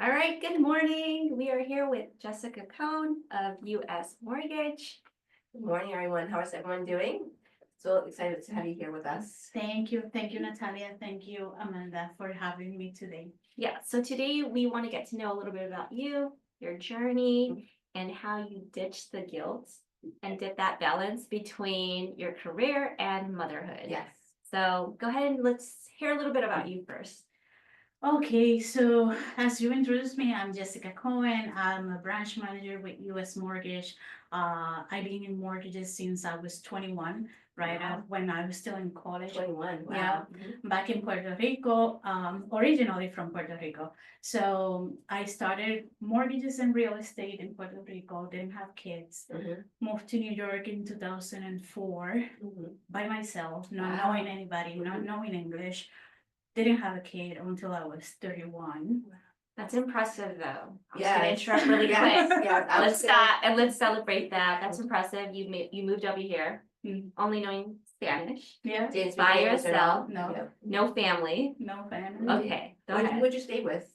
All right, good morning. We are here with Jessica Coen of US Mortgage. Good morning, everyone. How is everyone doing? So excited to have you here with us. Thank you, Natalia. Thank you, Amanda, for having me today. Yeah, so today we want to get to know a little bit about you, your journey, and how you ditched the guilt and did that balance between your career and motherhood. Yes. So go ahead and let's hear a little bit about you first. Okay, so as you introduced me, I'm Jessica Coen. I'm a branch manager with US Mortgage. I've been in mortgages since I was 21, right? Wow. When I was still in college. 21. Wow. Yeah. Back in Puerto Rico, originally from Puerto Rico. So I started mortgages and real estate in Puerto Rico, didn't have kids, Mhm. moved to New York in 2004 Mhm. by myself, not Wow. knowing anybody, not Mhm. knowing English. Didn't have a kid until I was 31. That's impressive, though. I'm just Yes. gonna interrupt really quick. Yes, yes, I was Let's stop and let's celebrate that. That's impressive. You moved over here, Mm. only knowing Spanish, Yeah, Didn't speak by English at all? yourself, no, Yeah. no family. no family. Okay, go ahead. Who'd you stay with?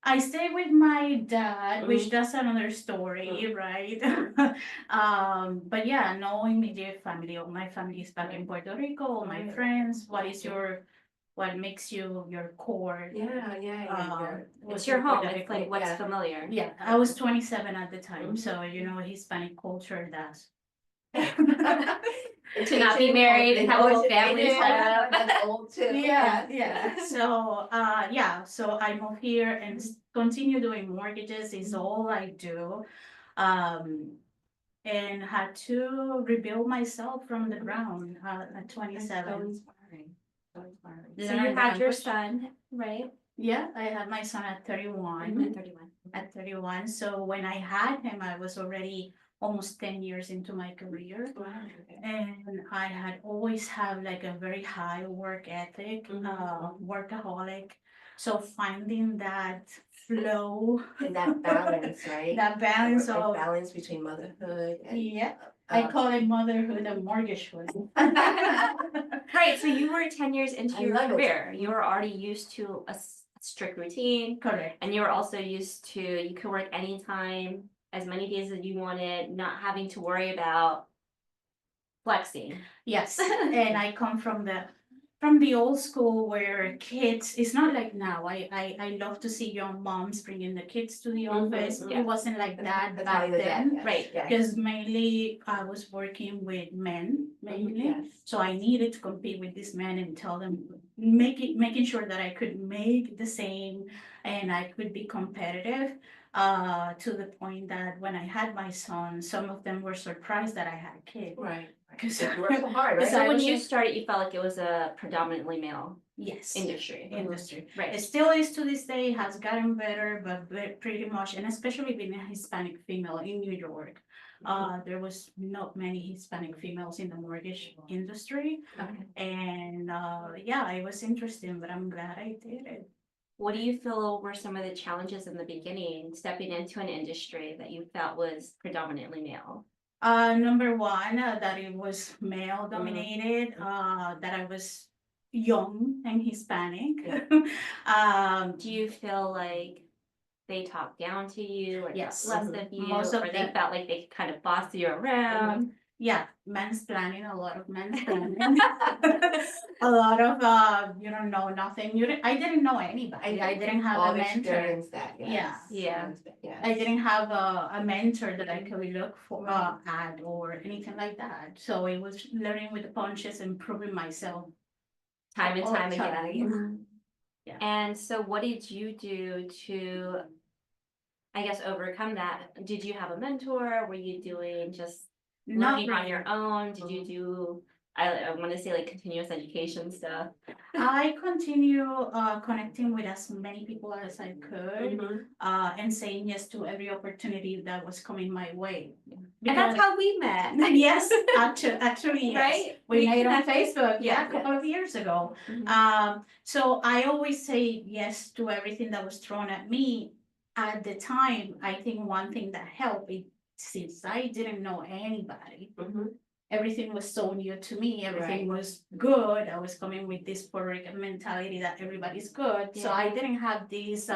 I stay with my dad, which Mhm. that's another story, right? But yeah, no immediate family. All my family is back in Puerto Rico, all my Right. friends. What makes you your core? Yeah. It's your home. Puerto It's Rico. like what's Yeah. familiar. Yeah, I was 27 at the time, Mhm. so Hispanic culture, that's To not be married and have a whole family set up. That's old too. Yeah, Yes. so I moved here and continue doing mortgages is all I do. And had to rebuild myself from the ground at That's so 27. inspiring. So inspiring. So Learn you the had your language. son, right? Yeah, I had my son at 31. At 31. At 31. So when I had him, I was already almost 10 years into my career. Wow. Okay. And I had always had like a very high work ethic, workaholic. So finding that flow, And that balance, right? that balance Like of, balance between motherhood and yeah, I call it motherhood and mortgagehood. Right, so you were 10 years into I your love it. career. You were already used to a strict routine, Correct. and you were also used to you could work anytime, as many days as you wanted, not having to worry about flexing. Yes, and I come from the old school where kids, it's not like now. I love to see young moms bringing the kids to the Mhm, office. mhm. It wasn't like that That's how back it was then. yes, Right, yes. Because mainly I was working with men, mainly. Yes. So I needed to compete with these men and tell them, making sure that I could make the same and I could be competitive. To the point that when I had my son, some of them were surprised that I had a kid. Right. Because You work so hard, right? So So I when was you like- started, you felt like it was a predominantly male Yes. industry. Industry. It Right. still is to this day, has gotten better, but pretty much, and especially being a Hispanic female in New York, there was not many Hispanic females in the mortgage industry. Okay. And yeah, it was interesting, but I'm glad I did it. What do you feel were some of the challenges in the beginning, stepping into an industry that you felt was predominantly male? Number one, that it was male dominated, that I was young and Hispanic. Do you feel like they talked down to you or Yes. talked less of you, Most of or they them. felt like they kind of bossed you around? Yeah, mansplaining, a lot of mansplaining. A lot of, you don't know nothing. I didn't know anybody. I didn't have All a mentor. experienced that, yes. Yeah. Yes. I didn't have a mentor that I could look for at or anything like that. So it was learning with the punches and proving myself. Time and all the time again. Yeah. And so what did you do to, I guess, overcome that? Did you have a mentor? Were you doing just Not learning on really. your own? Did you do, I want to say like continuous education stuff? I continue connecting with as many people as I could, and saying yes to every opportunity that was coming my way. And that's how we met. Yes, actually, yes. Right? We met on connected. Facebook, Yeah. a couple of years ago. Mhm. So I always say yes to everything that was thrown at me. At the time, I think one thing that helped me, since I didn't know anybody, everything was so new to me. Everything was good. I was coming with this Puerto Rican mentality that everybody's good. So Yeah. I didn't have these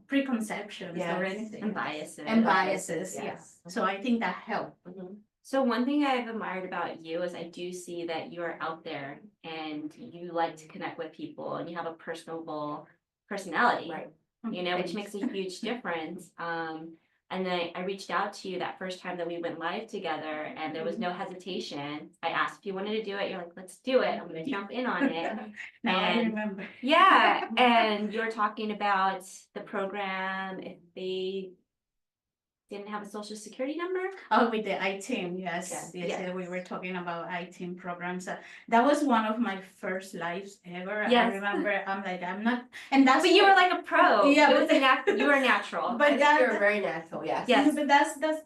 preconceptions or Yes. anything. And biases. And biases, yeah. Yes. So I think that helped. Mhm. So one thing I've admired about you is I do see that you're out there and you like to connect with people and you have a personable personality. Right. You know, which makes a huge difference. And then I reached out to you that first time that we went live together and there was no hesitation. I asked if you wanted to do it. You're like, let's do it. I'm gonna jump in on it. Now I And- remember. Yeah, and you're talking about the program, if they didn't have a social security number. Oh, with the I-Team, yes, Yes, yes, yes. we were talking about I-Team programs. That was one of my first lives ever. I Yes. remember, I'm like, I'm not, and that's. But you were like a pro. Yeah, It was but- you were natural. But I think that- you're very natural, yes. Yes. But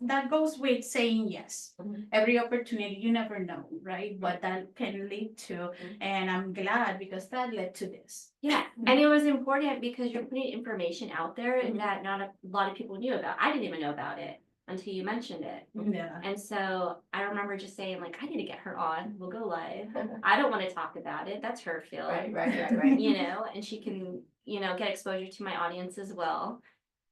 that goes with saying yes. Mhm. Every opportunity, you never know, right? What that can lead to. Mhm. And I'm glad because that led to this. Yeah, and it was important because you're putting information out there Mhm. that not a lot of people knew about. I didn't even know about it until you mentioned it. Yeah. And so I remember just saying like, I need to get her on. We'll go live. I don't want to talk about it. That's her field. Right. You know, and she can, you know, get exposure to my audience as well.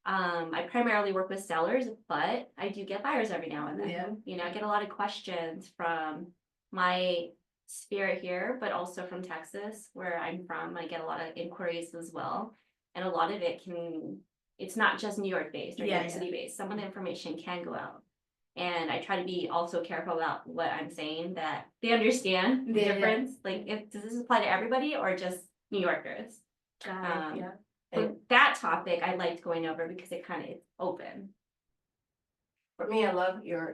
I primarily work with sellers, but I do get buyers every now and then. Yeah. You know, I get a lot of questions from my sphere here, but also from Texas, where I'm from. I get a lot of inquiries as well. And a lot of it it's not just New York based or New Yeah, York City based. Some of the information can go out. And I try to be also careful about what I'm saying, that they understand the Yeah, yeah. difference. Like, does this apply to everybody or just New Yorkers? Got it, yeah. But that topic I liked going over because it kind of is open. For me, I love your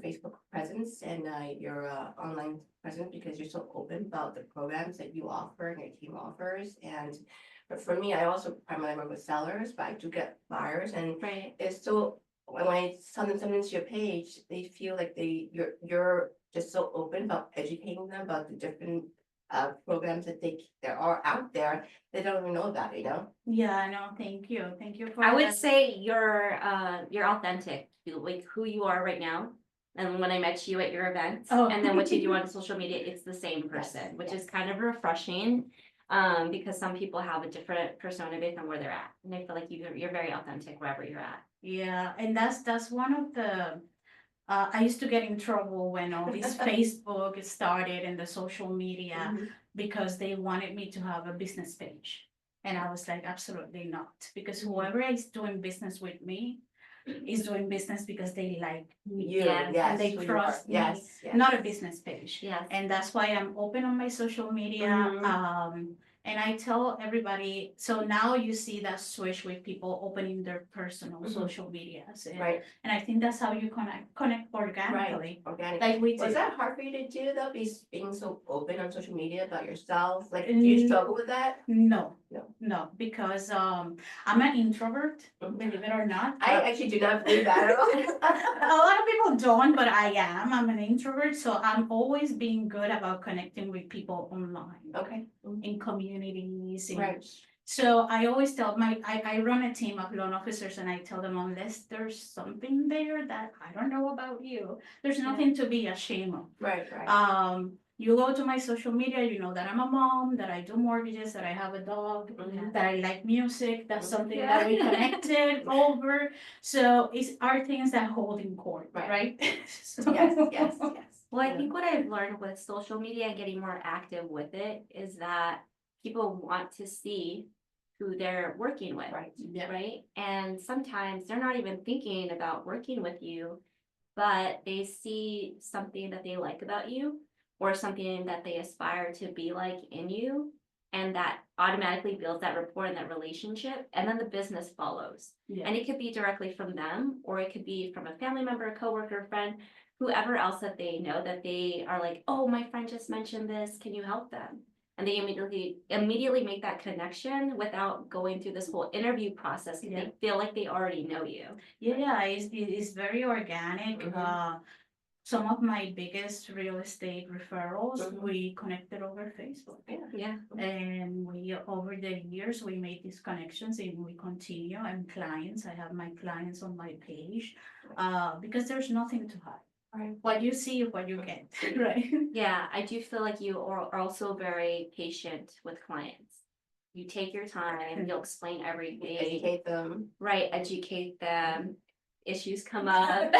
Facebook presence and your online presence because you're so open about the programs that you offer and your team offers. And but for me, I also primarily work with sellers, but I do get buyers, and Right. it's so when I send them something to your page, they feel like you're just so open about educating them about the different programs that there are out there they don't even know about, you know. Yeah, no, thank you. Thank you for I would that. say you're authentic, like who you are right now. And when I met you at your event, Oh. and then what you do on social media, it's the same person, which is kind of refreshing. Because some people have a different persona based on where they're at, and I feel like you're very authentic wherever you're at. Yeah, and that's one of the, I used to get in trouble when all this Facebook started and the social media because they wanted me to have a business page. And I was like, absolutely not, because whoever is doing business with me is doing business because they like me. You, Yes, yes, and they who you trust are. me, Yes, yes. Not a business page. Yes. And that's why I'm open on my social media. Mhm. And I tell everybody, so now you see that switch with people opening their personal social medias. And, Right, and I think that's how you connect organically. organic. Like we Was did. that hard for you to do though, being so open on social media about yourself? Like, do you struggle with that? No, No. no, because I'm an introvert, Mhm. believe it or not. I actually do not believe that at all. A lot of people don't, but I am. I'm an introvert, so I'm always being good about connecting with people online, Okay, in communities. right. So I always tell I run a team of loan officers and I tell them, unless there's something there that I don't know about you, there's nothing to be ashamed of. Right. You go to my social media, you know that I'm a mom, that I do mortgages, that I have a dog, Mhm. that I like music. That's Mhm. something Yeah. that we connected over. So it's are things that hold in court, Right. right? So- Yes. Well, I think what I've learned with social media and getting more active with it is that people want to see who they're working with. Right. Yeah. Right? And sometimes they're not even thinking about working with you, but they see something that they like about you or something that they aspire to be like in you. And that automatically builds that rapport and that relationship. And then the business follows. Yeah. And it could be directly from them, or it could be from a family member, a coworker, friend, whoever else that they know that they are like, oh, my friend just mentioned this. Can you help them? And they immediately make that connection without going through this whole interview process. Yeah. They feel like they already know you. Yeah, it's very organic. Mhm. Some of my biggest real estate referrals, Mhm. we connected over Facebook. Yeah. And we, over the years, we made these connections and we continue. And clients, I have my clients on my page, because there's nothing to hide. Right. What you see is what you get, right? Yeah, I do feel like you are also very patient with clients. you take your time, you'll explain everything, Educate them. right, educate them, issues come up.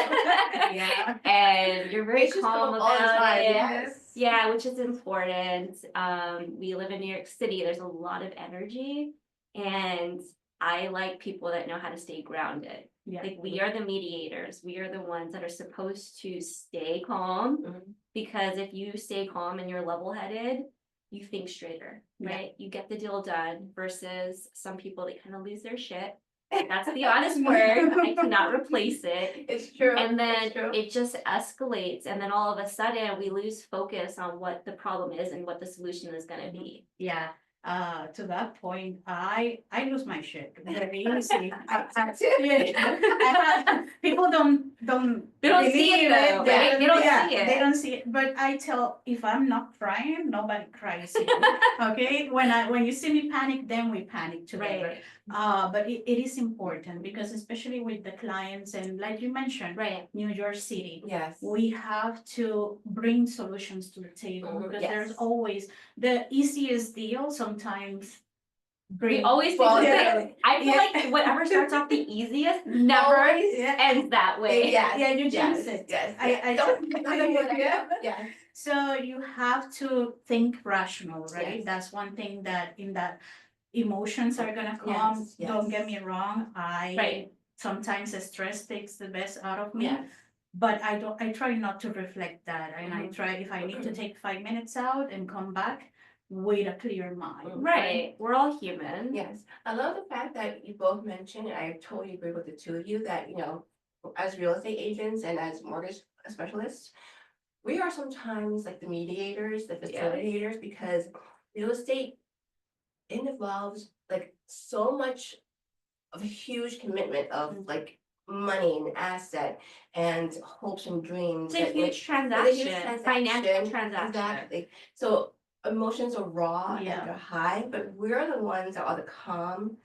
Yeah. And you're very Issues come calm up all the about time, it. yes. Yeah, which is important. We live in New York City, there's a lot of energy, and I like people that know how to stay grounded. Yeah. Like, we are the mediators, we are the ones that are supposed to stay calm, Mhm. because if you stay calm and you're level-headed, you think straighter, Yeah. right? You get the deal done, versus some people that kind of lose their shit. That's the honest word, I cannot replace it. It's true. And then it's true. it just escalates, and then all of a sudden we lose focus on what the problem is and what the solution is gonna be. Yeah, to that point, I lose my shit very easy. People don't They don't see it believe though, right? They don't yeah, see it. They don't see it, but I tell, if I'm not crying, nobody cries here. Okay, when you see me panic, then we panic together. Right, But it is important, because especially with the clients, and like you mentioned, right, New York City, Yes. we have to bring solutions to the table, Mhm, because yes. there's always the easiest deal sometimes. we always think Well, the yeah. same. I feel Yeah. like whatever starts off the easiest never Always. Yeah. ends that way. Yes. Yeah, you jinx yes, it. Yes. I Don't. Yeah. Yes. So you have to think rational, right? Yes. That's one thing that in that emotions are gonna come. Yes, Don't yes. get me wrong. Right. Sometimes the stress takes the best out of me. Yes. But I try not to reflect that, and I Mhm. try, if I need to take 5 minutes out and come back with a clear mind. Right, we're all human. Yes, I love the fact that you both mentioned, and I totally agree with the two of you, that, as real estate agents and as mortgage specialists, we are sometimes like the mediators, the facilitators, because real estate involves like so much of a huge commitment of like money and asset and hopes and dreams. It's a that, huge It's a transaction, huge transaction. financial transaction. Exactly. So emotions are raw Yeah. and they're high, but we're the ones that are the calm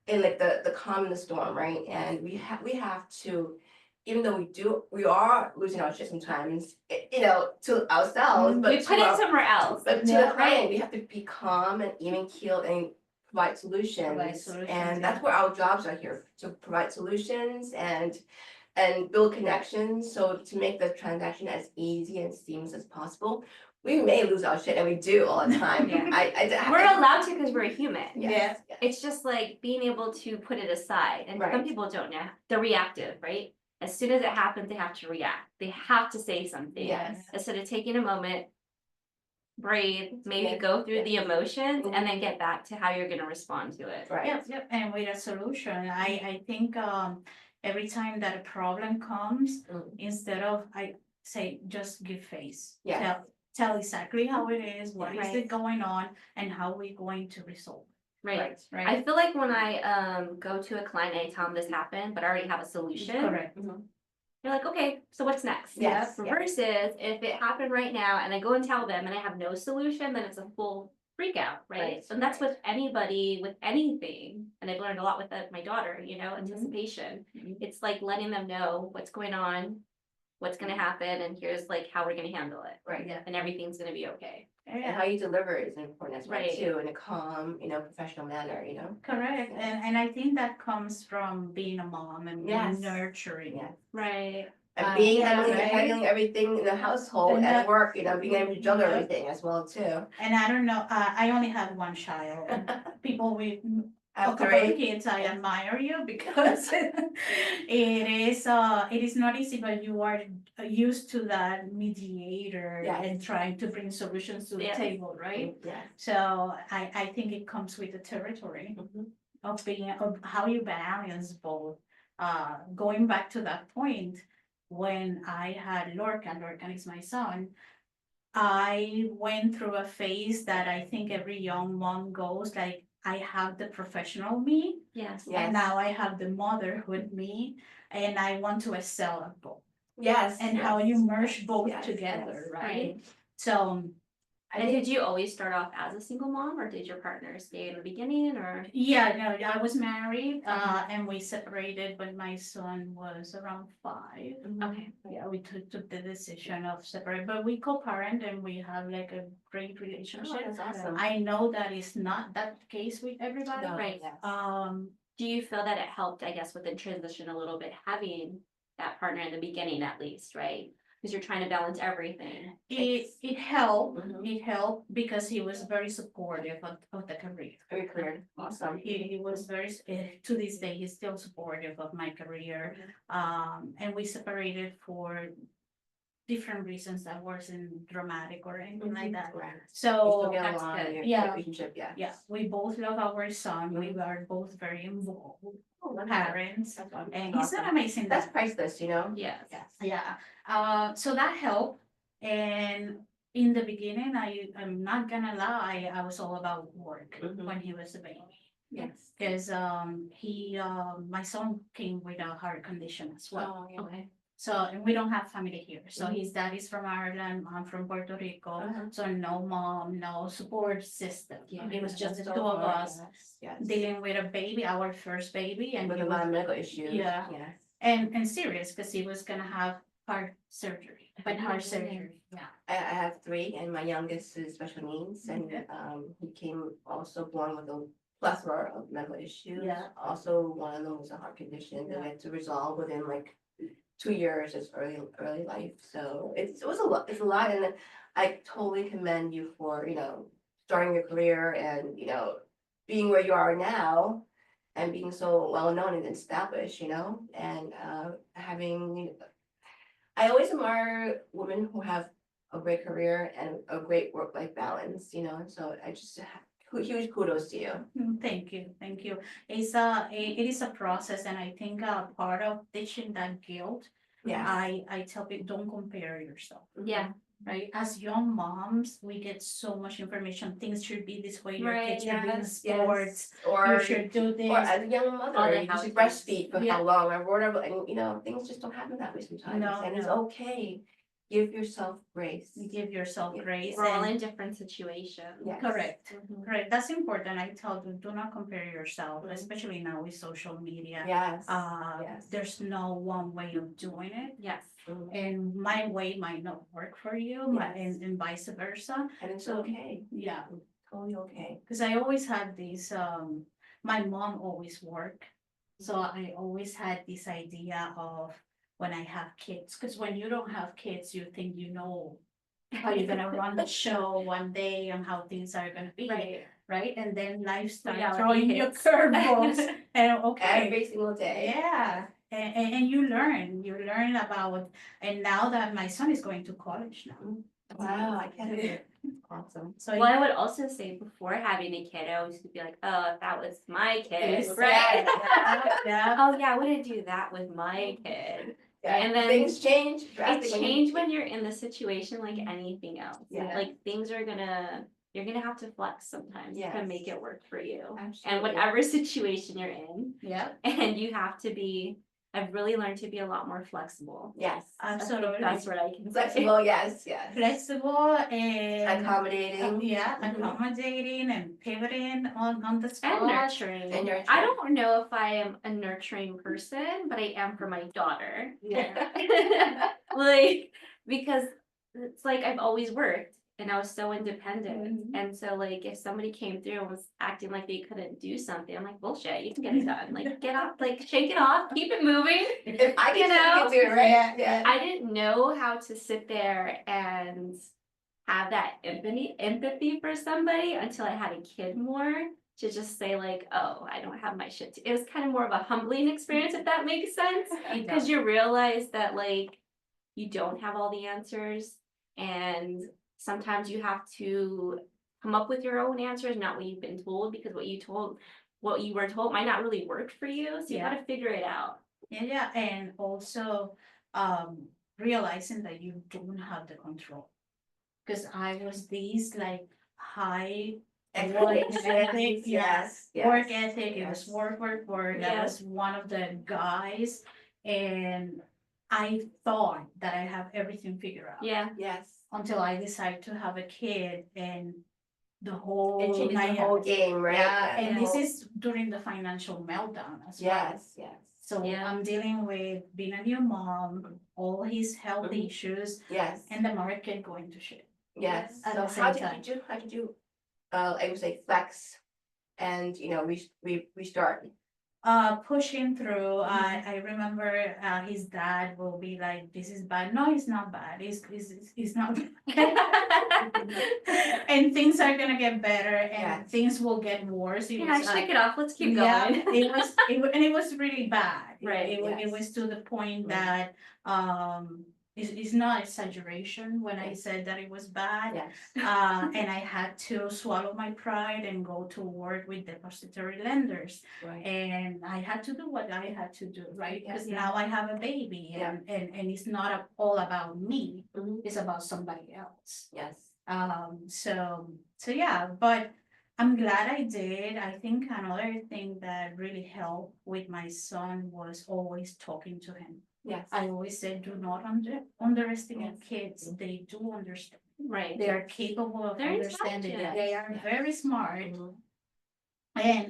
and like the calm in the storm, right? And we have to, even though we are losing our shit sometimes, to ourselves, but We to put it our- somewhere else. but to Yeah. the client, we have to be calm and even keeled and provide solutions. Solutions, And yeah. that's what our jobs are here, to provide solutions and build connections. So to make the transaction as easy and seamless as possible, we may lose our shit, and we do all the time. Yeah. I We're allowed to, because we're human. Yeah. yes. It's just like being able to put it aside, and some Right. people don't know. They're reactive, right? As soon as it happens, they have to react. They have to say something. Yes. Instead of taking a moment, breathe, maybe Yes, go through the yes. emotions, Mhm. and then get back to how you're gonna respond to it. Right. Yep, and with a solution, I think, every time that a problem comes, Mm. instead of, I say, just give face. Yes. Tell exactly how it is, what is Right. it going on, and how we're going to resolve, Right. right? I feel like when I go to a client and I tell them this happened, but I already have a solution. Correct. You're like, okay, so what's next? Yes, yes. Versus if it happened right now and I go and tell them and I have no solution, then it's a full freak out, right? Right, And that's right. with anybody, with anything. And I've learned a lot with my daughter, anticipation. Mhm. It's like letting them know what's going on, what's gonna happen, and here's like how we're gonna handle it. Right. Yeah. And everything's gonna be okay. And Yeah, how you deliver is important as well Right. too, in a calm, professional manner, correct, and I think that comes from being a mom and Yes. being nurturing. Yeah. Right. And being yeah, handling, right. handling everything in the household And and that- work, being able to juggle Yeah. everything as well too. And I don't know, I only have one child, and people with a Have couple of three? kids, I admire you, because it is not easy, but you are used to that mediator Yes. and trying to bring solutions to the Yes. table, right? Yeah. So I think it comes with the territory of how you balance both. Going back to that point, when I had Lorcan is my son, I went through a phase that I think every young mom goes, like, I have the professional me, Yes. Yeah. and now I have the motherhood me, and I want to excel at both. Yes. And how yes, you merge yes, both yes, together, yes. right? So And did you always start off as a single mom, or did your partner stay in the beginning, or? Yeah, no, I was married, and we separated when my son was around 5. Okay. Yeah, we took the decision of separate, but we co-parent and we have like a great Oh, relationship. that's awesome. I know that is not that case with everybody. No, Right. yes. Do you feel that it helped, I guess, with the transition a little bit, having that partner in the beginning at least, right? Because you're trying to balance everything. It helped, Mhm. it helped because he was very supportive of the career. Very clear, awesome. He was very, to this day, he's still supportive of my career. And we separated for different reasons that wasn't dramatic or anything like that. Right. You So, still get that's along in good. your Yeah. relationship, yeah. yeah, we both love our son. We are both very involved Oh, wonderful. parents. That's awesome. And he's an amazing That's dad. priceless, you know? Yes. Yes. Yeah, so that helped. And in the beginning, I'm not gonna lie, I was all about work Mhm. when he was a baby. Yes. Cause my son came with a heart condition as well. Oh, yeah. Okay. So, and we don't have family here. So Mhm. his dad is from Ireland, I'm from Puerto Rico. Uh-huh. So no mom, no support system. Yeah, It was just the that's two so of hard, us yes, yes. dealing with a baby, our first baby, and With he a lot was, of medical issues. Yeah. Yes. and serious because he was gonna have heart surgery, open Oh, heart yeah. surgery. Yeah. I have 3, and my youngest is special needs, and he came also born with a plethora of medical issues. Yeah. Also, one of them was a heart condition that we had to resolve within like 2 years. It's early life, so it was a lot. It's a lot, and I totally commend you for starting your career and being where you are now. And being so well known and established, and having I always admire women who have a great career and a great work-life balance, and so I just huge kudos to you. Thank you, thank you. It is a process, and I think part of ditching that guilt, Yes. I tell people, don't compare yourself. Yeah. Right, as young moms, we get so much information. Things should be this way. Your kids should be in sports. Or You should do or this. as a young All mother, the you how should to's. breastfeed for Yeah. how long or whatever, and things just don't happen that way sometimes. No, And it's no. okay. Give yourself grace. You give yourself Yeah. grace. We're all and- in different situations. Yes. Correct. Mhm. Correct. That's important. I tell them, do not compare yourself, Mhm. especially now with social media. Yes. Yes. There's no one way of doing it. Yes. Mhm. And my way might not work for you, Yes. and vice versa. And it's So, okay. Yeah, Totally okay. because I always had this, my mom always worked. So I always had this idea of when I have kids, because when you don't have kids, you think you know how you're gonna run the show one day and how things are gonna be. Right. Right? And then life starts Reality throwing you hits. curveballs. And okay, Every single day. yeah. And you learn about, and now that my son is going to college now. Wow, I can't believe it. Awesome. So Well, I would also say before having a kid, I always would be like, oh, if that was my kid, Yes. right? yeah. Oh, yeah, I wouldn't do that with my kid. Yeah, And then things change It drastically. changed when you're in the situation like anything else. Yeah. Like things are you're gonna have to flex sometimes to Yes. make it work for you. And Absolutely. whatever situation you're in, Yeah, and you have to be, I've really learned to be a lot more flexible. Yes. absolutely. That's what I can say. Flexible, yes, yes. Flexible and Accommodating. yeah, Mhm. accommodating and pivoting on the And spot. nurturing. And nurturing. I don't know if I am a nurturing person, but I am for my daughter. Yeah. Like, because it's like I've always worked and I was so independent. Mhm. And so like if somebody came through and was acting like they couldn't do something, I'm like, bullshit, you can get it done. Like get off, like shake it off, keep it moving. If I You can know? do it, right? Yeah. Yeah. I didn't know how to sit there and have that empathy for somebody until I had a kid more to just say like, oh, I don't have my shit. It was kind of more of a humbling experience, if that makes sense. Because you realize that like you don't have all the answers, and sometimes you have to come up with your own answers, not what you've been told, because what you were told might not really work for you. So you Yeah. gotta figure it out. Yeah, and also realizing that you don't have the control. Because I was these like high Expectations, ethic, yes, yes. work ethic, it was yes. work. That Yeah. was one of the guys. And I thought that I have everything figured out. Yeah, Yes. Until I decided to have a kid and the It whole changes the nine whole yards. game, right? Yeah, and the this whole- is during the financial meltdown as well. Yes, yes, So Yeah. I'm dealing with being a new mom, all his health Mhm. issues, yes, and the market going to shit. yes. At So the how same did time. you do, I would say flex and, restart? Pushing through. Mhm. I remember his dad will be like, "This is bad." No, it's not bad. It's not bad. And things are gonna get better, and Yes. things will get worse. It yeah, was shake it off, let's keep yeah, going. and it was really bad. Right, It yes. was to the point Right. that it's not exaggeration when I Yes. said that it was bad. Yes. And I had to swallow my pride and go to work with depository lenders. Right. And I had to do what I had to do, right? Because Yeah. now I have a baby, Yeah. and it's not all about me, Mhm. it's about somebody else. Yes. So yeah, but I'm glad I did. I think another thing that really helped with my son was always talking to him. Yes. I always said, do not underestimate Yes. kids. They do understand. Right. They are capable of They're understanding. intelligent. They are Yes. very smart. Mhm. And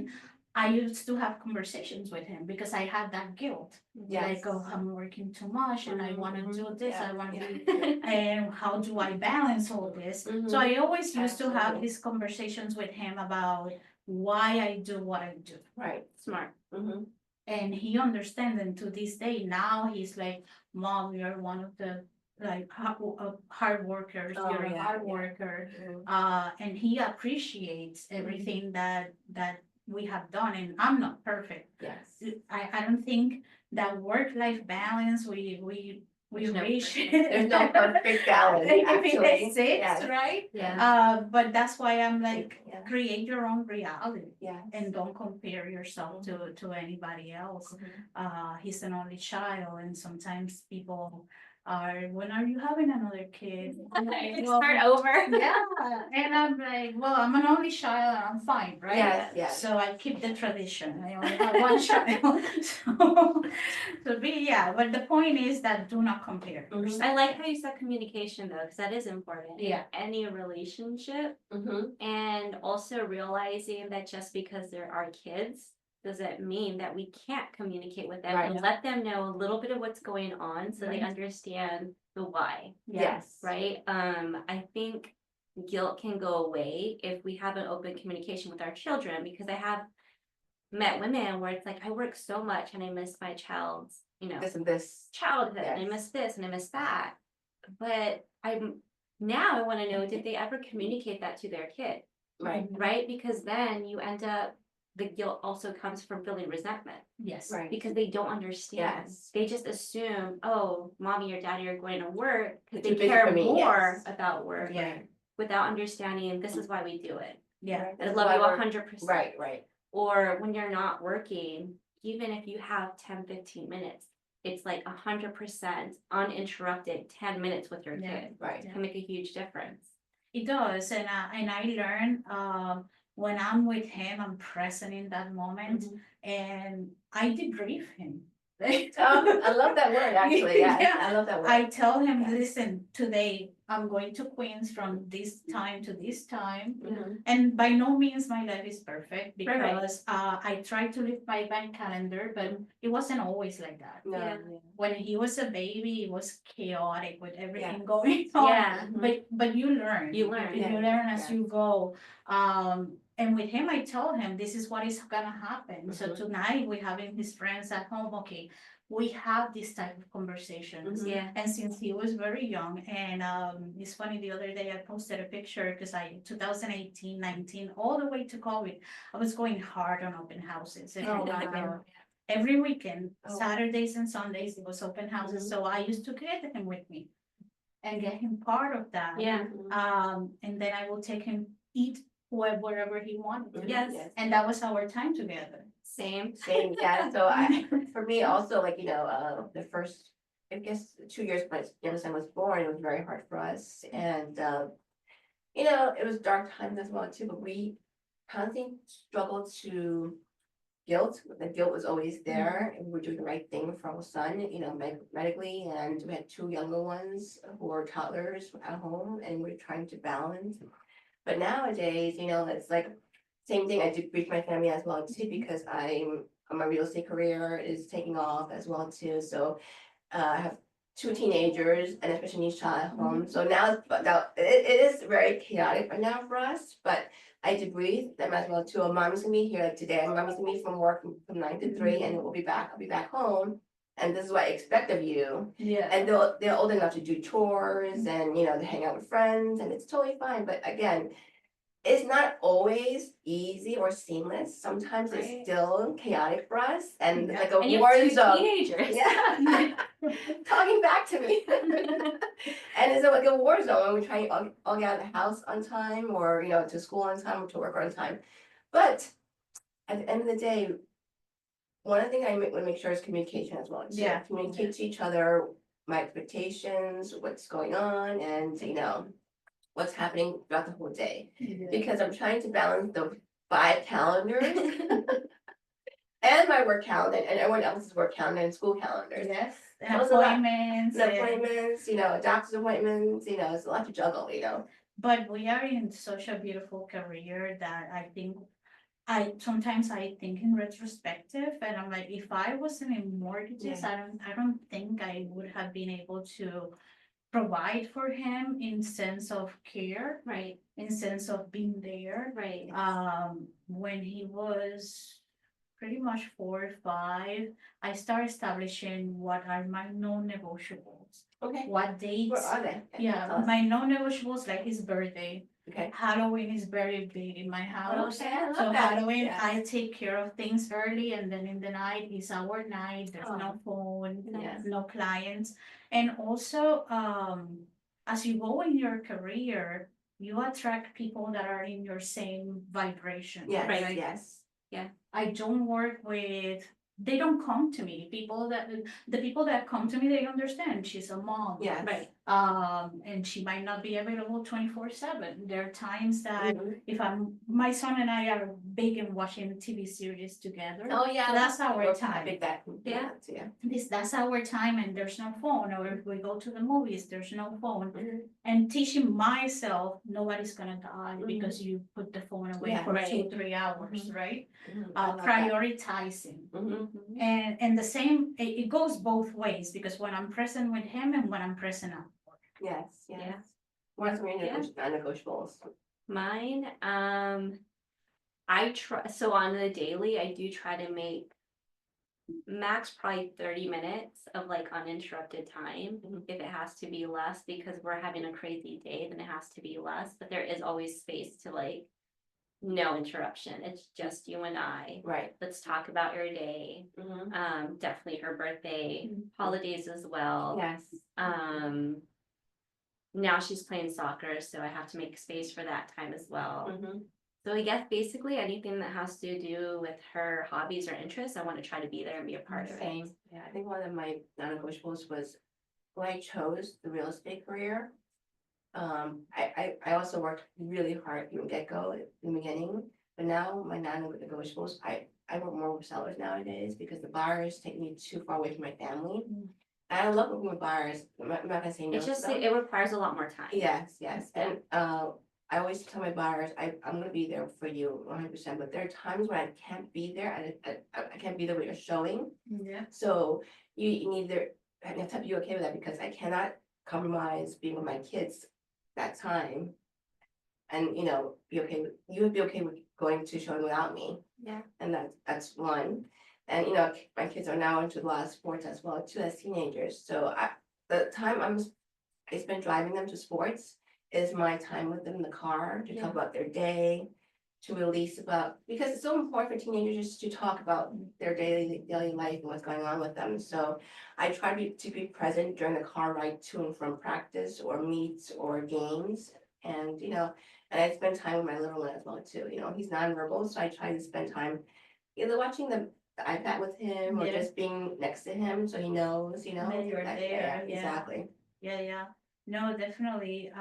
I used to have conversations with him because I had that guilt. Yes. Like, oh, I'm working too much and I want to Mhm. do this, Yeah, I want to yeah. be, and how do I balance all this? So Mhm. I always used to have Absolutely. these conversations with him about why I do what I do. Right. Smart. Mhm. And he understands, and to this day, now he's like, Mom, you're one of the like hard workers, Oh, you're a yeah, hard yeah. worker. Mhm. And he appreciates everything that we have done, and I'm not perfect. Yes. I don't think that work-life balance we There's no reach. perfect- There's no perfect balance, If it actually. exists, Yes. right? Yeah. But that's why I'm like, Yeah. create your own reality Yes. and don't compare yourself to anybody else. Mhm. He's an only child, and sometimes people are, when are you having another kid? Start over. Yeah, and I'm like, well, I'm an only child and I'm fine, right? Yes, yes. So I keep the tradition. I only have one child. But the point is that do not compare. Mhm. I like how you said communication though, because that is important. Yeah. In any relationship, Mhm. and also realizing that just because there are kids doesn't mean that we can't communicate with them Right. and let them know a little bit of what's going on so they Right. understand the why, Yes. right? I think guilt can go away if we have an open communication with our children, because I have met women where it's like, I work so much and I miss my child's, This and this. childhood, and I Yes. miss this and I miss that. But now I want to know, did they ever communicate that to their kid? Right. Right? Because then you end up, the guilt also comes from feeling resentment Yes. Right. because they don't understand. Yes. They just assume, oh, mommy or daddy are going to work because Too they busy care for me, more yes. about work, Yeah. without understanding this is why we do it. Yeah. Right. I This is love why you we're- 100%. Right. Or when you're not working, even if you have 10-15 minutes, it's like 100% uninterrupted 10 minutes with your Yeah. kid. Right. Can make a huge difference. It does, and I learn when I'm with him, I'm present in that moment, and I debrief him. I love that word, actually. Yeah. Yeah. I love that word. I tell him, Yes. listen, today I'm going to Queens from this time to this time. Mhm. And by no means my life is perfect Right. because I try to live my bank calendar, but it wasn't always like that. No. Yeah. When he was a baby, it was chaotic with everything Yes. going on. Yeah. But you learn. You learn. You Yeah. learn as Yes. you go. And with him, I tell him this is what is gonna happen. So Mhm. tonight we having his friends at home. Okay, we have this type of conversations. Mhm. Yeah. And since he was very young, and it's funny, the other day I posted a picture because 2018, 19, all the way to COVID, I was going hard on open houses. Oh, wow. Every weekend, Oh. Saturdays and Sundays, it was open houses. Mhm. So I used to get him with me and get him part of that. Yeah. And then I will take him eat wherever he wanted to. Yes. And that was our time together. Same. Same, yeah, so for me also, like, the first, I guess, 2 years my youngest son was born, it was very hard for us, and, it was dark times as well too, but we constantly struggled to guilt. The guilt was always there, and we were doing the right thing for our son, you know, medically, and we had two younger ones who were toddlers at home, and we're trying to balance. But nowadays, you know, it's like same thing. I do brief my family as well too, because my real estate career is taking off as well too. So I have two teenagers and a special needs child at home. So now it is very chaotic right now for us, but I debrief them as well too. Mom's gonna be here like today. Mom's gonna be from work from 9 to 3, and we'll be back. I'll be back home, and this is what I expect of you. Yeah. And they're old enough to do chores and, you know, to hang out with friends, and it's totally fine. But again, it's not always easy or seamless. Sometimes Right. it's still chaotic for us, and Yeah. like a And you war have two zone. teenagers. Yeah. Talking back to me. And it's like a war zone when we try to all get out of the house on time, or, you know, to school on time, or to work on time. But at the end of the day, one of the things I want to make sure is communication as well. too. Yeah. Communicate to each other, my expectations, what's going on, and, you know, what's happening throughout the whole day. Because I'm trying to balance the 5 calendars and my work calendar and everyone else's work calendar and school calendars. Yes, So and it's a lot. appointments. The and- appointments, you know, doctor's appointments, you know, it's a lot to juggle, you know. But we are in such a beautiful career that I think sometimes I think in retrospective, and I'm like, if I wasn't in mortgages, I don't think I would have been able to provide for him in sense of care, Right, in sense of being there. right. When he was pretty much 4 or 5, I started establishing what are my non-negotiables. Okay. What dates? Where are they? Yeah, Tell us. my non-negotiables, like his birthday. Okay. Halloween is very big in my house. Okay, I love So that. Halloween, Yes. I take care of things early, and then in the night is our night. There's no phone, Yes. no clients. And also, as you go in your career, you attract people that are in your same vibration. Yes, right? yes. I don't work with, they don't come to me. The people that come to me, they understand she's a mom. Yes. Right. And she might not be available 24/7. There are times that Mhm. if my son and I are big in watching TV series together. Oh, yeah. So that's our We're time. big back. Yeah. Yeah. That's our time, and there's no phone. Or if we go to the movies, there's no phone. Mhm. And teaching myself, nobody's gonna die Mhm. because you put the phone away Yeah, for right. 2-3 hours, Mhm. right? Mhm. I love that. Prioritizing. Mhm. Mhm. And the same, it goes both ways, because when I'm present with him and when I'm present at work. Yes, Yeah. yes. What's some of your Yeah. non-negotiables? Mine, I try, so on the daily, I do try to make max probably 30 minutes of like uninterrupted time. Mhm. If it has to be less because we're having a crazy day, then it has to be less, but there is always space to like no interruption. It's just you and I. Right. Let's talk about your day. Mhm. Definitely her birthday, Mhm. holidays as well. Yes. Now she's playing soccer, so I have to make space for that time as well. Mhm. So I guess basically anything that has to do with her hobbies or interests, I want to try to be there and be a part of it. Same. Yeah, I think one of my non-negotiables was when I chose the real estate career. I also worked really hard from the get-go in the beginning, but now my non-negotiables, I work more with sellers nowadays because the buyers take me too far away from my family. Mm. And I love working with buyers. I'm not gonna say no It's to just, them. it requires a lot more time. Yes, yes, and I always tell my buyers, I'm gonna be there for you 100%, but there are times when I can't be there, I can't be there when you're showing. Yeah. So you need to, I have to be okay with that, because I cannot compromise being with my kids that time. And, you know, you would be okay with going to showing without me, Yeah. and that's one. And, you know, my kids are now into a lot of sports as well too, as teenagers, so the time I spend driving them to sports is my time with them in the car to Yeah. talk about their day, to release about, because it's so important for teenagers just to talk about their daily life and what's going on with them. So I try to be present during the car ride to and from practice or meets or games. And, you know, and I spend time with my little one as well too. You know, he's nonverbal, so I try to spend time either watching the iPad with him or Yeah. just being next to him so he knows, you know. That you're there, yeah. Exactly. Yeah. No, definitely.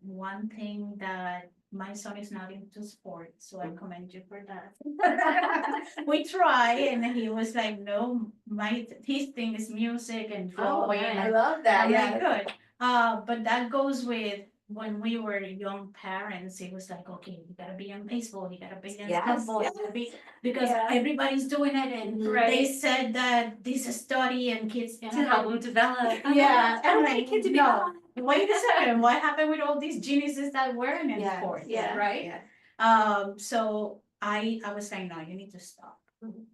One thing that my son is not into sports, so I commend you for that. we try, and he was like, no, his thing is music and Oh, drawing. I love that, I'm like, yeah. good. But that goes with when we were young parents, it was like, okay, you gotta be on baseball, you gotta be on Yes, football, you yes. gotta be, because Yeah. everybody's doing it, and Mhm. they Right. said that this is study and kids. And To I'm help like, them develop. yeah, I I'm don't want a like, kid to be no, gone. wait a second, what happened with all these geniuses that weren't in Yes, sports, yeah, right? Yeah. So I was saying, no, you need to stop. Mhm.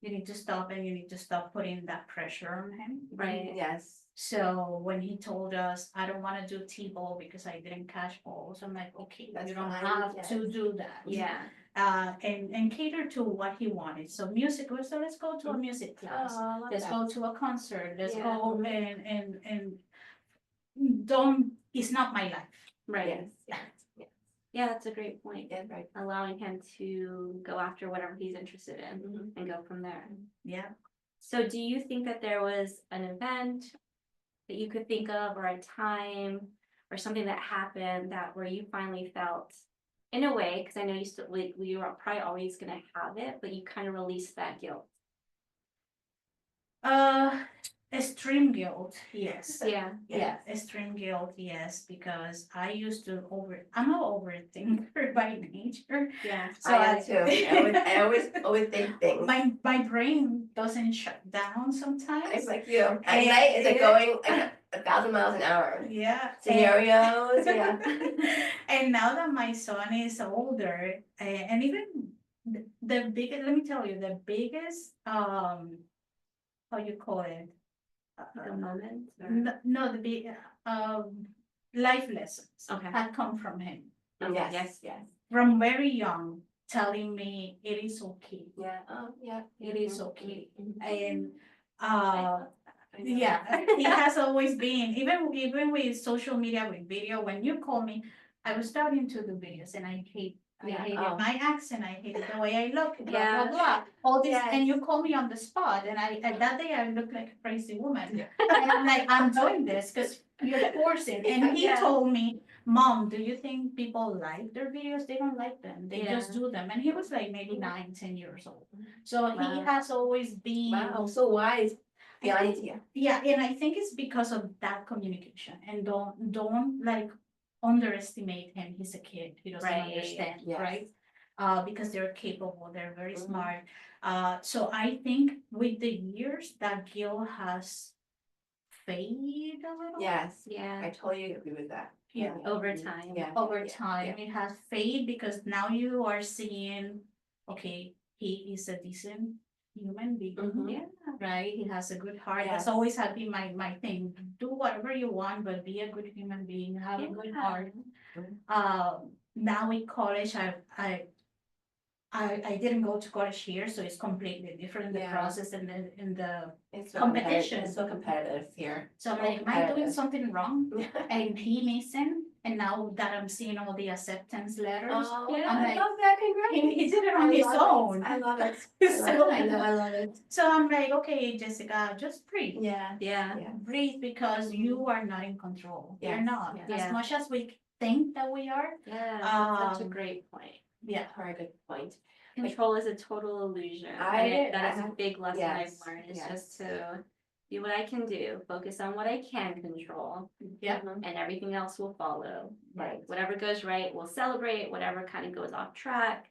You need to stop, and you need to stop putting that pressure on him. Right. Yes. So when he told us, I don't wanna do T-ball because I didn't catch balls, I'm like, okay, That's you don't fine, have to yes. do that. Yeah. And cater to what he wanted. So music, so let's go to a music Oh, class. I love Let's that. go to a concert, let's Yeah. go and don't, it's not my life. Right. Yes, yes, yes, Yeah, that's a great point. yes, right. Allowing him to go after whatever he's interested in Mhm. and go from there. Yeah. So do you think that there was an event that you could think of, or a time or something that happened that where you finally felt, in a way, because I know you still, like, you are probably always gonna have it, but you kind of released that guilt? Extreme guilt, yes. Yeah. Yeah, extreme guilt, yes, because I used to I'm an overthinker by nature. Yeah. So I am too. I always overthink things. my brain doesn't shut down I'm sometimes. like you. At And- night, it's like going like 1,000 miles an hour. Yeah. Scenarios, yeah. And now that my son is older, and even the biggest, let me tell you, the biggest, how you call it? The moment. Or... No, the big, life lessons Okay. had come from him. Okay, Yes, yes. yes. From very young, telling me it is okay. Yeah, oh, yeah. It is okay. Mhm. And, I love that. I know. yeah, he has always been, even with social media, with video, when you call me, I was starting to do videos and I hated Oh. my accent, I hated the way I look, blah, Yeah. blah, blah. All this, Yes. and you call me on the spot, and that day I looked like a crazy woman. And I'm like, I'm doing this because you're forcing. And he Yeah. told me, Mom, do you think people like their videos? They don't like them. They just Yeah. do them. And he was like maybe 9, 10 years old. So he Wow. has always been. Wow, so wise. Be I honest, think- yeah. Yeah, and I think it's because of that communication, and don't like underestimate him. He's a kid. He doesn't Right. understand, Yes. right? Because they're capable, they're very Mhm. smart. So I think with the years that guilt has faded a little. Yes, I Yeah. totally agree with that. Yeah. Over time. Yeah. Over yeah, time, yeah. it has faded because now you are seeing, okay, he is a decent human being. Mhm. Yeah. Right? He has a good heart. That's Yes. always had been my thing. Do whatever you want, but be a good human being, have a good heart. Now in college, I didn't go to college here, so it's completely different, the Yeah. process and the It's so competition. It's so competitive here. so I'm So like, am I doing competitive. something wrong? And he listened, and now that I'm seeing all the acceptance letters, Oh, I'm I like, love that, congrats. he did it on his own. I love it. So- I know, I love it. So I'm like, okay, Jessica, just breathe. Yeah. Yeah. Yeah. Breathe, because you are not in control. You're Yes, not. yes. As Yeah. much as we think that we are, Yeah. That's such a Um, great point. yeah. Very good point. Control is a total illusion. I- That is I- a big lesson yes, I've learned. It's yes. just to do what I can do, focus on what I can control, Yeah. and everything else will follow. Right. Whatever goes right, we'll celebrate. Whatever kind of goes off track,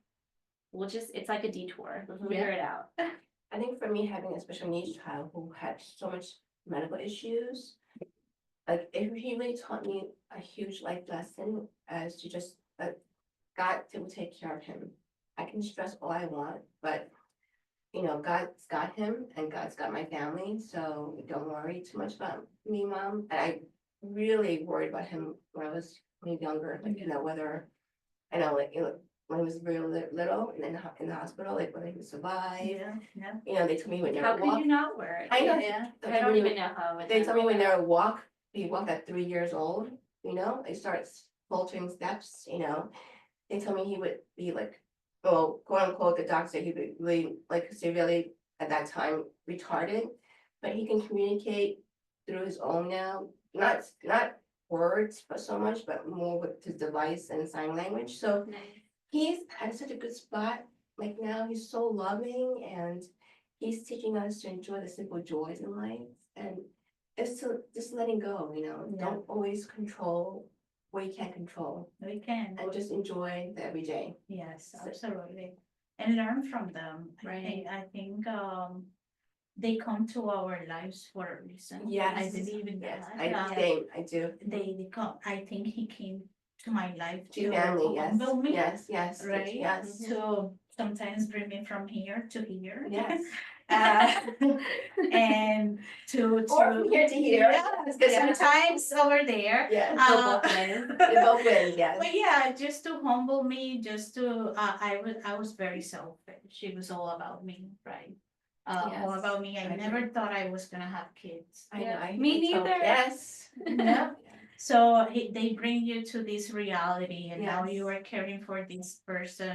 it's like a detour. We'll Mhm. figure it out. I think for me, having a special needs child who had so much medical issues, like it really taught me a huge life lesson as to just God will take care of him. I can stress all I want, but God's got him and God's got my family, so don't worry too much about me, Mom. And I really worried about him when I was younger, like whether when he was real little and in the hospital, like whether he would survive. Yeah. They told me he would How never could walk. you not worry? I know. Yeah. I don't even know how. They told me when they would walk, he walked at 3 years old, they start faltering steps, They told me he would be like, well, quote unquote, the doctor said he would be really like severely at that time retarded, but he can communicate through his own now, not words, but so much, but more with his device and sign language. So Nice. he's had such a good spot like now he's so loving and he's teaching us to enjoy the simple joys in life and it's to just letting go, Yeah. don't always control what you can't control We can, and just enjoy the everyday. yes, absolutely. And learn from them. Right. I think, they come to our lives for a reason. I Yes, believe in yes, that. I do. They come, I think he came to my life To family, yes, humble me, yes, right? yes, To sometimes bring me from here to here. yes. And to Or from here to here. Yes, Yeah. sometimes over there. Yes. Go both ways. They both win, yes. But yeah, just to humble me, just to, I was very selfish. It was all about me, right? All Yes, about me. I I never thought I was gonna have kids. I know, Yeah. I Me I told- neither. Yes. Yeah. So they bring you to this reality, and now you Yes. are caring for this person,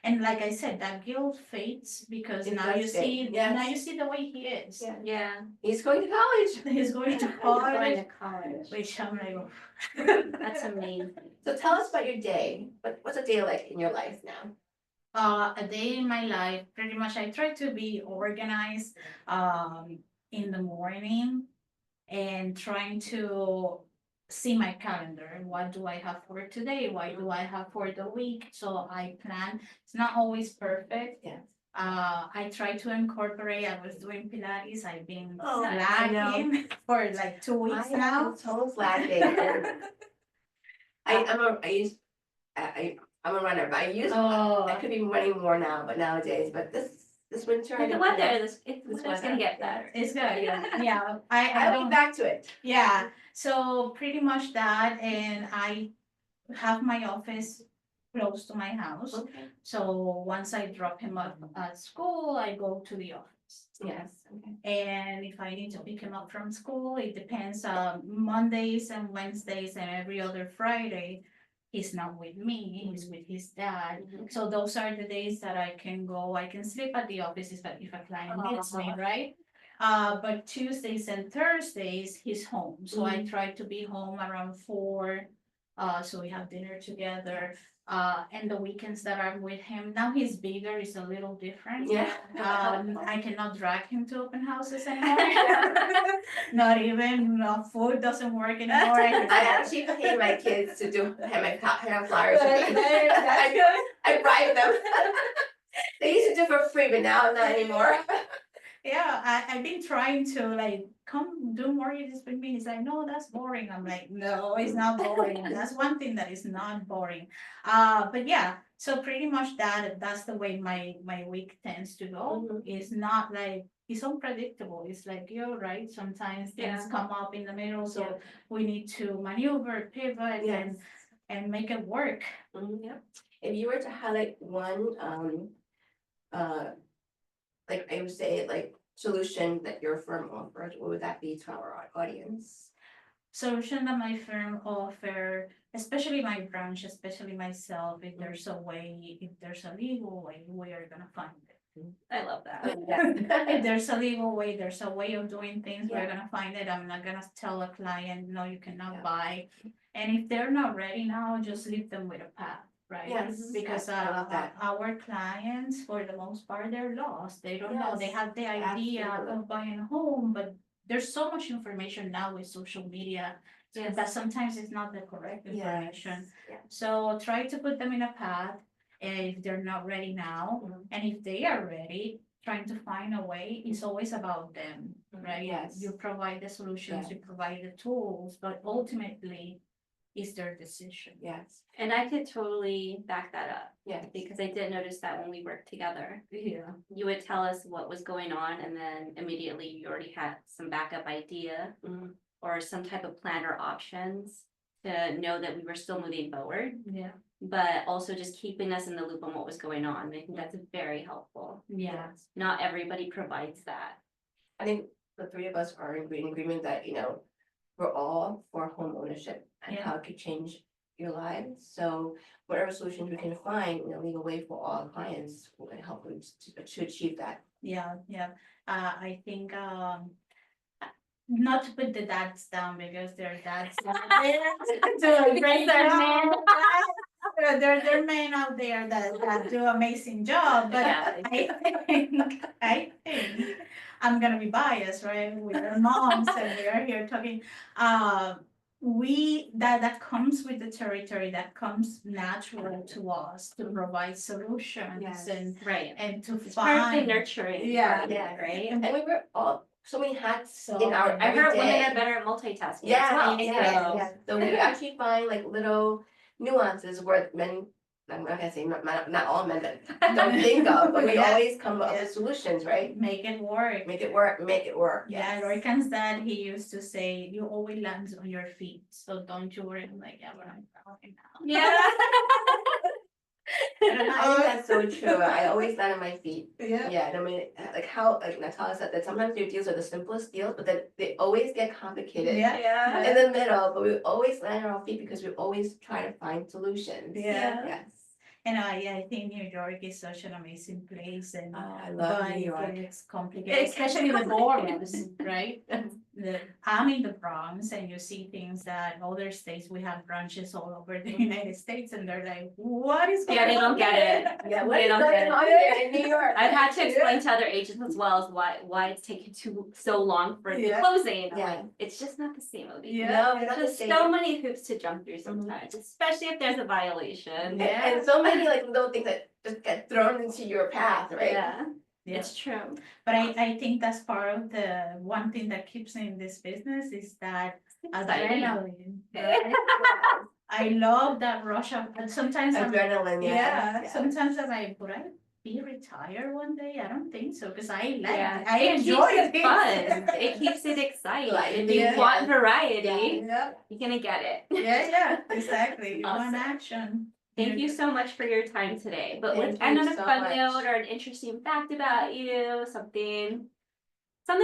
and like I said, that guilt fades because It now you does see fade, yes. now you see the way he is. Yeah. Yeah. He's going to college. He's going to Going college, to college. which I'm like, oh. That's amazing. So tell us about your day. What's a day like in your life now? A day in my life, pretty much I try to be organized in the morning and trying to see my calendar. What do I have for today? What do I have for the week? So I plan. It's not always perfect. Yes. I try to incorporate. I was doing Pilates. I've been Oh, I know. slacking for like 2 weeks now. I'm so slacking. I'm a runner, but I could be running more now, but nowadays, but this winter. With the weather, this This weather's gonna get weather, better. It's good. Yeah. I I'll don't. get back to it. Yeah, so pretty much that, and I have my office close to my house. Okay. So once I drop him up at school, I go to the office. Yes, okay. And if I need to pick him up from school, it depends, Mondays and Wednesdays and every other Friday. He's not with me, he's with his dad. So those are the days that I can go, I can sleep at the office if a client needs me, right? But Tuesdays and Thursdays, he's home, so I try to be home around 4. So we have dinner together, and the weekends that I'm with him, now he's bigger, it's a little different. Yeah. I cannot drag him to open houses anymore. Not even, food doesn't work anymore. I actually pay my kids to do hand flyers. That's good. I bribe them. They used to do for free, but now not anymore. Yeah, I've been trying to like come do mortgages with me. He's like, no, that's boring. I'm like, no, it's not boring. That's one thing that is not boring. But yeah, so pretty much that's the way my week tends to go. It's not like it's unpredictable. It's like you're right. Sometimes things Yeah. come up in the middle, so Yeah. we need to maneuver, pivot, Yes. and make it work. Yeah. If you were to highlight one, like I would say, like solution that your firm offers, what would that be to our audience? Solution that my firm offer, especially my branch, especially myself, if there's a way, if there's a legal way, we are gonna find it. I love that. If there's a legal way, there's a way of doing things, we're Yeah. gonna find it. I'm not gonna tell a client, no, you cannot Yeah. buy. And if they're not ready now, just leave them with a path, right? Yes, Because I love that. our clients, for the most part, they're lost. They don't know, they Yes, have the idea absolutely. of buying a home, but there's so much information now with social media Yes. that sometimes it's not the correct information. Yes. So try to put them in a path if they're not ready now. And if they are ready, trying to find a way, it's always about them, right? Yes. You provide the solutions, Yeah. you provide the tools, but ultimately it's their decision. Yes, And I could totally back that up yes, because I did notice that when we worked together, Yeah. you would tell us what was going on and then immediately you already had some backup idea or some type of plan or options to know that we were still moving forward, Yeah. but also just keeping us in the loop on what was going on. I think that's very helpful. Yeah. Not everybody provides that. I think the three of us are in agreement that, we're all for home ownership and Yeah. how it could change your lives. So whatever solutions we can find in a legal way for all clients will help them to achieve that. Yeah, yeah. I think not to put the dads down because their dads to raise their man. there are men out there that do amazing job, but Yeah. I think I'm gonna be biased, right? With our moms and we are here talking. That comes with the territory, that comes natural to us to provide solutions Yes. and to It's part of the find. nurturing Yeah. part of it, right? And we were all so many hats So in our I heard women everyday. are better at multitasking as Yeah, well. yeah, So yeah. So we actually find like little nuances where men, I'm not gonna say not all men that don't think of, but we Yeah. always come up Yeah. with solutions, right? Make it work. Make it work, make it work. Yeah, Yes. Lorican's dad, he used to say, you always land on your feet, so don't you worry. I'm like, yeah, but I'm growing now. yeah. I think that's so true. I always land on my feet. Yeah. Yeah, and I mean, like how, like Natalia said, that sometimes your deals are the simplest deals, but then they always get complicated. Yeah. Yeah. In the middle, but we always land on our feet because we always try to find solutions. Yeah. Yes. And I think New York is such an amazing place and I love but New it York. gets complicated, especially the boroughs, right? I'm in the Bronx and you see things that other states, we have branches all over the United States and they're like, what is going Yeah, on? they don't get it. Yeah, They what is don't going get it. on here in New York? I've had to explain to other agents as well as why it's taking so long for the Yeah. closing. I'm Yeah. like, it's just not the same. Obi. Yeah. No, it's not the There's same. so many hoops to jump through sometimes, especially if there's a violation. Yeah. And so many like little things that just get thrown into your path, right? Yeah, Yeah. it's true. But I think that's part of the one thing that keeps me in this business is that Exciting. adrenaline. Right? I love that rush of, and sometimes I'm, Adrenaline, yes. yeah, yes. sometimes I'm like, would I be retired one day? I don't think so, because I like, Yeah, I it enjoy keeps it it. fun. It keeps it exciting. If you Yeah. want variety, Yeah, you're gonna get it. yeah, exactly. You want Awesome. action. Thank you so much for your time today. But Thank let's end you on a so fun much. note or an interesting fact about you, something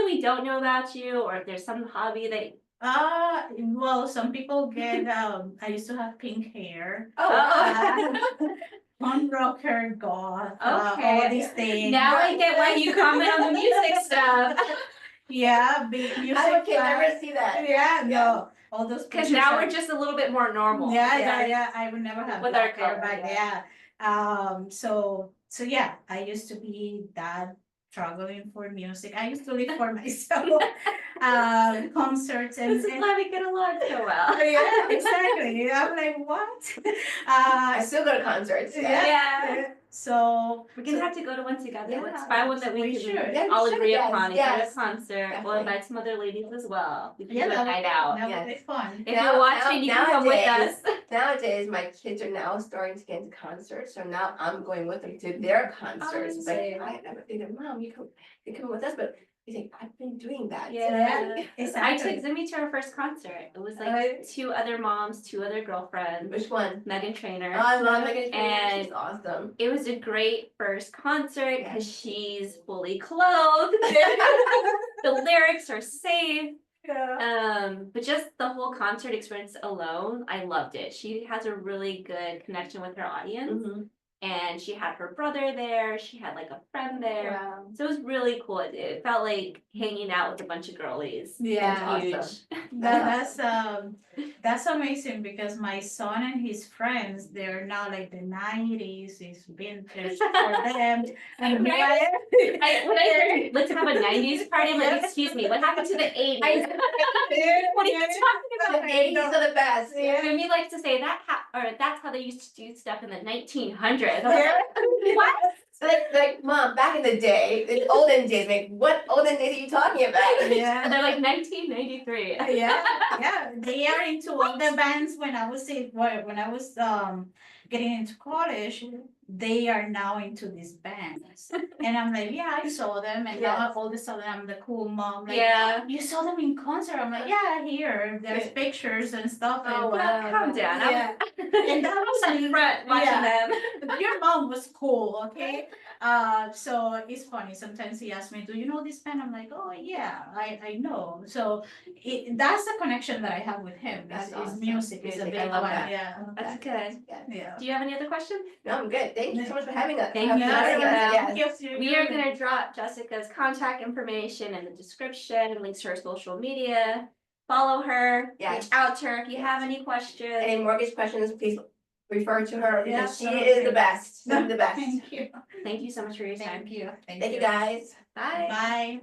we don't know about you, or if there's some hobby that Well, some people get, I used to have pink hair. Oh, Oh. Punk rocker, goth, Okay. all these things. now I get why you comment on the music stuff. Yeah, big music. I can fan. never see that. Yeah, no, all those. Because pictures now are- we're just a little bit more normal. Yeah, I would never have With black our hair color, back, yeah. So yeah, I used to be that struggling for music. I used to live for myself, concerts This is and why we get along so well. yeah, exactly. I'm like, what? I still go to concerts. Yeah. So We're gonna have to go to one together. Yeah, Let's find one that we we can should. Yeah, we all should, agree yes, upon. If yes. there's a concert, we'll Definitely. invite some other ladies as well. We can yeah, do a that night out. would Yes. be fun. If Now- you're watching, you now- can come with us. Nowadays, my kids are now starting to get into concerts, so now I'm going with them to their concerts. But insane. I never think that, Mom, you come with us, but he's like, I've been doing that. Yeah. I exactly. took Zimmy to her first concert. It was like Right. 2 other moms, 2 other girlfriends, Which one? Megan Trainor. Oh, I love Megan Trainor. And- She's awesome. It was a great first concert because she's fully clothed. The lyrics are safe. Yeah. But just the whole concert experience alone, I loved it. She has a really good connection with her audience. Mhm. And she had her brother there, she had like a friend there. Wow. So it was really cool. It felt like hanging out with a bunch of girlies. Yeah. Huge. Awesome. That's amazing because my son and his friends, they're now like the 90s, it's vintage for them. And here I am. When I heard let's have a 90s party, I'm like, excuse me, what happened to the 80s? What are you talking about? The 80s are the best. Mimi likes to say that's how they used to do stuff in the 1900s. I'm Yeah. like, what? Like, Mom, back in the day, the olden days, like, what olden days are you talking about? And Yeah. they're like 1993. Yeah, they are into all the bands when I was getting into college, they are now into these bands. And I'm like, yeah, I saw them and now Yes. all of a sudden I'm the cool mom. Like, Yeah. you saw them in concert? I'm like, yeah, here, there's Yeah. pictures and stuff. Oh, and, wow. Calm down. Yeah. And that was I'm in front watching them. your mom was cool, okay? So it's funny. Sometimes he asks me, "Do you know this band?" I'm like, "Oh yeah, I know." So that's the connection that I have with him. That's Is awesome. music is a Music, big I love one. that. Yeah, That's good. yeah. Do you have any other questions? No, I'm good. Thank you so much for having us. Thank for you, having us. Jessica. Yes. We are gonna drop Jessica's contact information in the description, links to her social media. Follow her, Yes. reach out to her if you Yes. have any questions. Any mortgage questions, please refer to her Yeah, because she okay. is the best, she's the best. Thank you. Thank you so much for your time. Thank you. Thank you, guys. Bye. Bye.